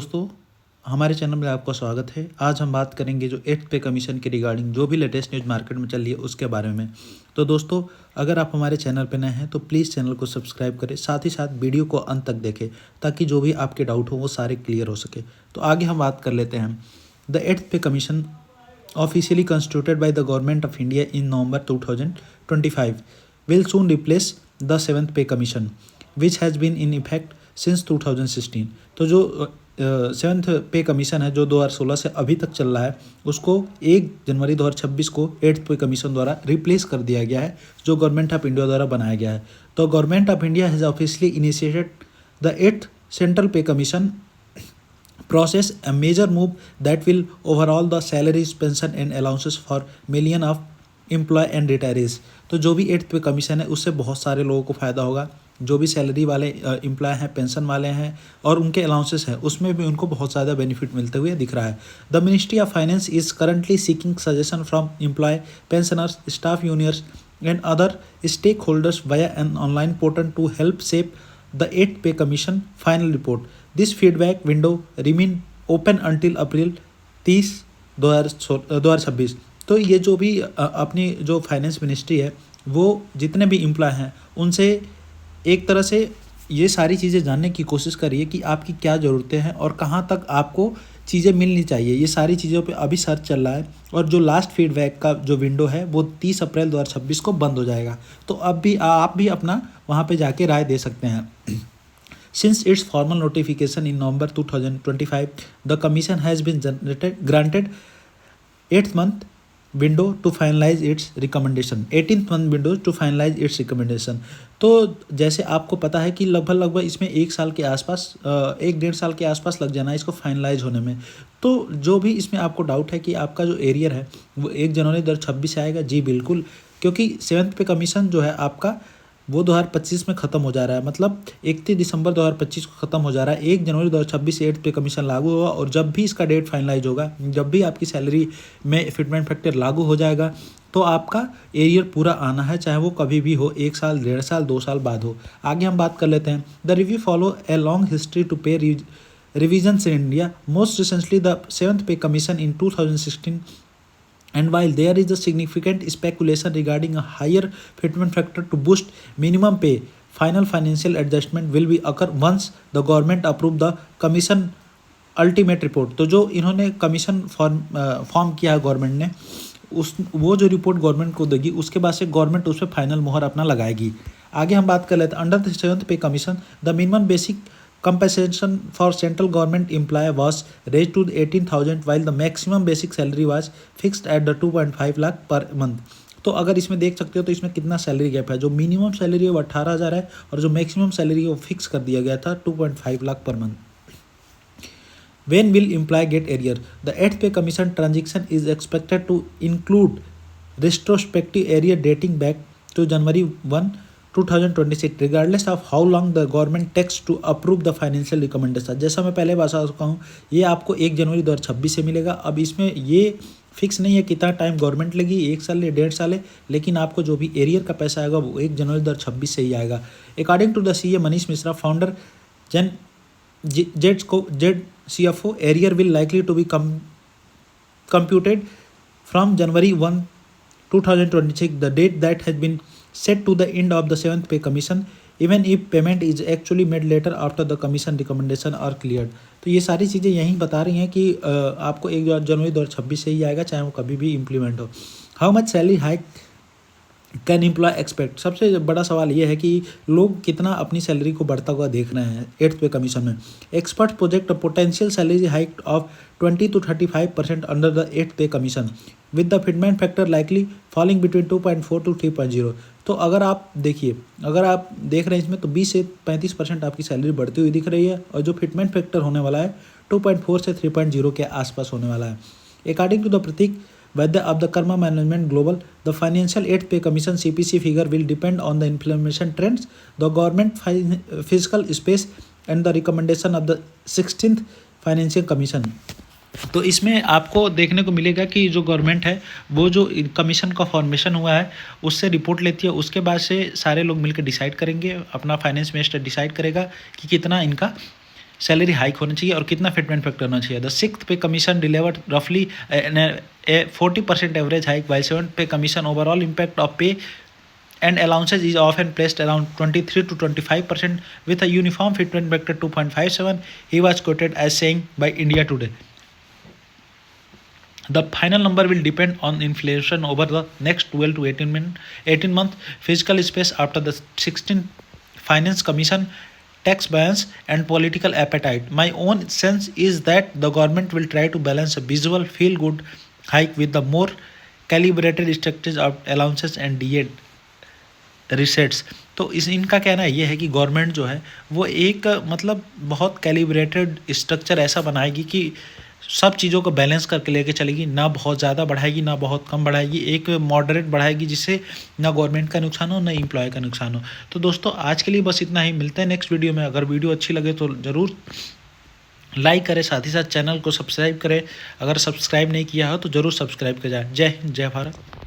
दोस्तों, हमारे चैनल में आपका स्वागत है। आज हम बात करेंगे जो 8th पे कमीशन के रिगार्डिंग जो भी लेटेस्ट न्यूज़ मार्केट में चल रही है उसके बारे में। तो दोस्तों, अगर आप हमारे चैनल पर नए हैं तो प्लीज़ चैनल को सब्सक्राइब करें, साथ ही साथ वीडियो को अंत तक देखें ताकि जो भी आपके डाउट हो वो सारे क्लियर हो सके। तो आगे हम बात कर लेते हैं। The 8th pay commission officially constituted by the government of India in November 2025 will soon replace the 7th पे commission which has been in effect since 2016। तो जो 7th पे कमीशन है जो 2016 से अभी तक चल रहा है उसको 1 जनवरी 2026 को 8th पे कमीशन द्वारा रिप्लेस कर दिया गया है जो गवर्नमेंट ऑफ इंडिया द्वारा बनाया गया है। तो government of India has officially initiated the 8th central पे commission process, a major move that will overhaul the salaries, pension and allowances for million of employ and retirees. तो जो भी 8th pay commission है उससे बहुत सारे लोगों को फ़ायदा होगा। जो भी सैलरी वाले एम्प्लॉय हैं, पेंशन वाले हैं और उनके अलाउंसेस हैं उसमें भी उनको बहुत ज़्यादा बेनिफिट मिलते हुए दिख रहा है। The ministry of finance is currently seeking suggestion from employ, pensioners, staff unions and other stakeholders via an online portal to help shape the 8th pay commission final report. This feedback window remain open until April 30, 2026। तो ये जो भी अपनी जो finance ministry है वो जितने भी एम्प्लॉय हैं उनसे एक तरह से ये सारी चीज़ें जानने की कोशिश करिए कि आपकी क्या ज़रूरतें हैं और कहाँ तक आपको चीज़ें मिलनी चाहिए। ये सारी चीज़ों पे अभी सर्च चल रहा है और जो लास्ट फीडबैक का जो विंडो है वो 30 अप्रैल 2026 को बंद हो जाएगा। तो अब भी आप भी अपना वहाँ पे जाके राय दे सकते हैं। Since its formal notification in November 2025, the Commission has been granted 8th month window to finalize its recommendation, 18th month window to finalize its recommendation। तो जैसे आपको पता है कि लगभग इसमें 1 साल के आसपास 1-1.5 साल के आसपास लग जाना है इसको फाइनलाइज होने में। तो जो भी इसमें आपको डाउट है कि आपका जो एरियर है वो 1 जनवरी 2026 से आएगा, जी बिल्कुल, क्योंकि 7th पे कमीशन जो है आपका वो 2025 में ख़त्म हो जा रहा है। मतलब 31 दिसंबर 2025 को ख़त्म हो जा रहा है। 1 जनवरी 2026 से 8th पे कमीशन लागू होगा और जब भी इसका डेट फाइनलाइज होगा, जब भी आपकी सैलरी में फिटमेंट फैक्टर लागू हो जाएगा तो आपका एरियर पूरा आना है, चाहे वो कभी भी हो, 1 साल, 1.5 साल, 2 साल बाद हो। आगे हम बात कर लेते हैं। The review follow a long history to pay revisions in India, most recently the 7th pay commission in 2016। And while there is a significant speculation regarding a higher fitment factor to boost minimum pay, final financial adjustment will be occur once the government approve the commission ultimate report। तो जो इन्होंने commission form किया है government ने, उस वो जो report government को देगी उसके बाद से गवर्नमेंट उस पर फाइनल मोहर अपना लगाएगी। आगे हम बात कर लेते हैं। अंडर द 7th पे commission the minimum basic compensation for central government employee was raised to 18,000 while the maximum basic salary was fixed at the 2.5 lakh per month. तो अगर इसमें देख सकते हो तो इसमें कितना सैलरी गैप है। जो मिनिमम सैलरी है वो 18,000 है और जो मैक्सिमम सैलरी है वो फिक्स कर दिया गया था 2.5 lakh per month. When will employee get arrear? The 8th pay commission transaction is expected to include retrospective arrear dating back to January 1, 2026 regardless of how long the government takes to approve the financial recommendation। जैसा मैं पहले बता चुका हूँ, ये आपको 1 जनवरी 2026 से मिलेगा। अब इसमें ये फिक्स नहीं है कितना टाइम गवर्नमेंट लेगी, 1 साल या 1.5 साल है, लेकिन आपको जो भी एरियर का पैसा आएगा वो 1 जनवरी 2026 से ही आएगा। According to the CA Manish Mishra, founder Z CFO, arrear will likely to be computed from January 1, 2026, the date that has been set to the end of the 7th pay commission, even if payment is actually made later after the commission recommendation are cleared। तो ये सारी चीज़ें यहीं बता रही हैं कि आपको 1 जनवरी 2026 से ही आएगा, चाहे वो कभी भी इम्प्लीमेंट हो। How much salary hike can employ expect? सबसे बड़ा सवाल ये है कि लोग कितना अपनी सैलरी को बढ़ता हुआ देख रहे हैं 8th पे कमीशन में। Expert project potential salary hike of 20 to 35% under the 8th pay commission with the fitment factor likely falling between 2.4 to 3.0। तो अगर आप देखिए, अगर आप देख रहे हैं इसमें तो 20 से 35% आपकी सैलरी बढ़ती हुई दिख रही है और जो फिटमेंट फैक्टर होने वाला है 2.4 से 3.0 के आसपास होने वाला है। According to the Prateek Whether of the Karma Management Global, the financial 8th pay commission CPC figure will depend on the inflation trends, the government fiscal space and the recommendation of the 16th financial commission। तो इसमें आपको देखने को मिलेगा कि जो government है वो जो कमीशन का फॉर्मेशन हुआ है उससे रिपोर्ट लेती है, उसके बाद से सारे लोग मिलकर डिसाइड करेंगे, अपना फाइनेंस मिनिस्टर डिसाइड करेगा कि कितना इनका सैलरी हाइक होना चाहिए और कितना फिटमेंट फैक्टर होना चाहिए। द सिक्स्थ पे कमीशन डिलीवर्ड रफली a 40% average hike, while seventh pay commission overall impact of pay and allowances is often placed around 23 to 25% with a uniform fitment factor 2.57. He was quoted as saying by India Today. The final number will depend on inflation over the next 12 to 18 months, fiscal space after the 16th Finance Commission, tax balance, and political appetite. My own sense is that the government will try to balance a visual feel good hike with the more calibrated structures of allowances and DA receipts. तो इस इनका कहना ये है कि government जो है वो एक मतलब बहुत कैलिब्रेटेड स्ट्रक्चर ऐसा बनाएगी कि सब चीज़ों को बैलेंस करके लेके चलेगी, ना बहुत ज़्यादा बढ़ाएगी ना बहुत कम बढ़ाएगी, एक मॉडरेट बढ़ाएगी जिससे ना गवर्नमेंट का नुकसान हो ना एम्प्लॉय का नुकसान हो। तो दोस्तों आज के लिए बस इतना ही, मिलते हैं नेक्स्ट वीडियो में। अगर वीडियो अच्छी लगे तो ज़रूर लाइक करें, साथ ही साथ चैनल को सब्सक्राइब करें। अगर सब्सक्राइब नहीं किया हो तो ज़रूर सब्सक्राइब कर जाए। जय हिंद, जय भारत।